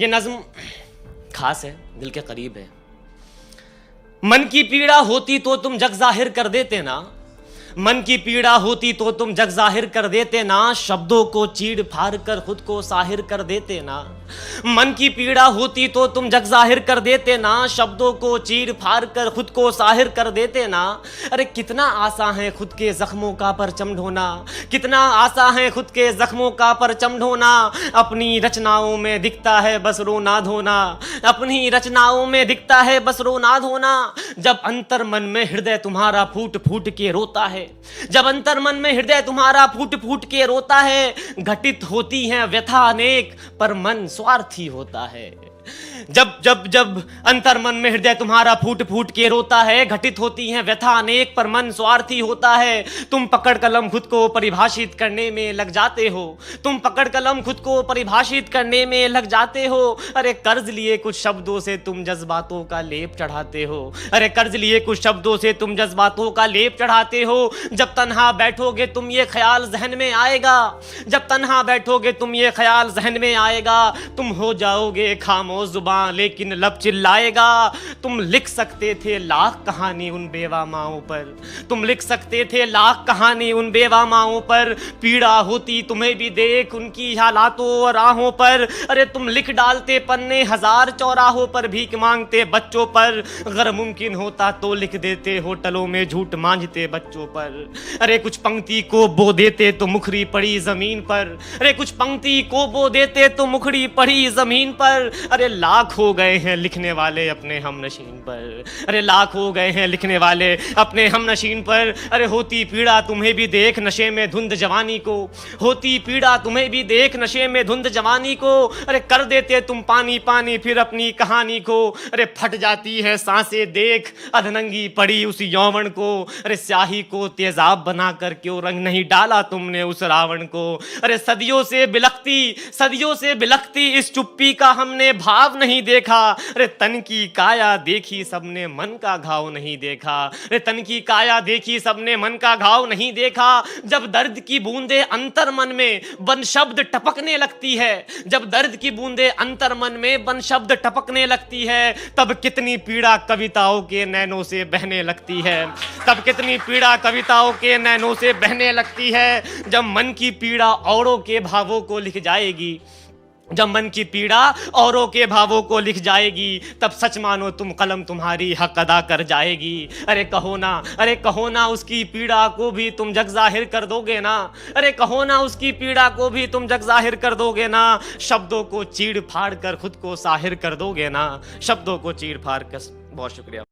ये नज्म खास है, दिल के करीब है। मन की पीड़ा होती तो तुम जग जाहिर कर देते ना, मन की पीड़ा होती तो तुम जग जाहिर कर देते ना, शब्दों को चीड़ फाड़ कर खुद को साहिर कर देते ना। मन की पीड़ा होती तो तुम जग जाहिर कर देते ना, शब्दों को चीड़ फाड़ कर खुद को साहिर कर देते ना। अरे कितना आसा है खुद के जख्मों का परचम ढोना, कितना आसा है खुद के जख्मों का परचम ढोना। अपनी रचनाओं में दिखता है बस रोना धोना, अपनी रचनाओं में दिखता है बस रोना धोना। जब अंतर मन में हृदय तुम्हारा फूट फूट के रोता है, जब अंतर मन में हृदय तुम्हारा फूट फूट के रोता है, घटित होती हैं व्यथा अनेक पर मन स्वार्थी होता है। जब जब जब अंतर मन में हृदय तुम्हारा फूट फूट के रोता है, घटित होती हैं व्यथा अनेक पर मन स्वार्थी होता है। तुम पकड़ कलम खुद को परिभाषित करने में लग जाते हो, तुम पकड़ कलम खुद को परिभाषित करने में लग जाते हो। अरे कर्ज लिए कुछ शब्दों से तुम जज्बातों का लेप चढ़ाते हो, अरे कर्ज लिए कुछ शब्दों से तुम जज्बातों का लेप चढ़ाते हो। जब तन्हा बैठोगे तुम ये ख्याल जहन में आएगा, जब तन्हा बैठोगे तुम ये ख्याल जहन में आएगा। तुम हो जाओगे खामोश जुबान लेकिन लब चिल्लाएगा। तुम लिख सकते थे लाख कहानी उन बेवा माओं पर, तुम लिख सकते थे लाख कहानी उन बेवा माओं पर। पीड़ा होती तुम्हें भी देख उनकी हालातों और राहों पर। अरे तुम लिख डालते पन्ने हजार चौराहों पर, भीख मांगते बच्चों पर। अगर मुमकिन होता तो लिख देते होटलों में झूठ मांझते बच्चों पर। अरे कुछ पंक्ति को बो देते तो मुखरी पड़ी जमीन पर, अरे कुछ पंक्ति को बो देते तो मुखरी पड़ी जमीन पर। अरे लाख हो गए हैं लिखने वाले अपने हमनशीन पर, अरे लाख हो गए हैं लिखने वाले अपने हमनशीन पर। अरे होती पीड़ा तुम्हें भी देख नशे में धुंध जवानी को, होती पीड़ा तुम्हें भी देख नशे में धुंध जवानी को। अरे कर देते तुम पानी पानी फिर अपनी कहानी को। अरे फट जाती है सांसें देख अधनंगी पड़ी उस यौवन को। अरे स्याही को तेजाब बनाकर क्यों रंग नहीं डाला तुमने उस रावण को। अरे सदियों से बिलखती इस चुप्पी का हमने भाव नहीं देखा। अरे तन की काया देखी सबने मन का घाव नहीं देखा, अरे तन की काया देखी सबने मन का घाव नहीं देखा। जब दर्द की बूंदे अंतर मन में बन शब्द टपकने लगती है, जब दर्द की बूंदे अंतर मन में बन शब्द टपकने लगती है, तब कितनी पीड़ा कविताओं के नैनों से बहने लगती है, तब कितनी पीड़ा कविताओं के नैनों से बहने लगती है। जब मन की पीड़ा औरों के भावों को लिख जाएगी, जब मन की पीड़ा औरों के भावों को लिख जाएगी, तब सच मानो तुम कलम तुम्हारी हक अदा कर जाएगी। अरे कहो ना उसकी पीड़ा को भी तुम जग जाहिर कर दोगे ना, अरे कहो ना उसकी पीड़ा को भी तुम जग जाहिर कर दोगे ना। शब्दों को चीड़ फाड़ कर खुद को साहिर कर दोगे ना, शब्दों को चीड़ फाड़ कर। बहुत शुक्रिया।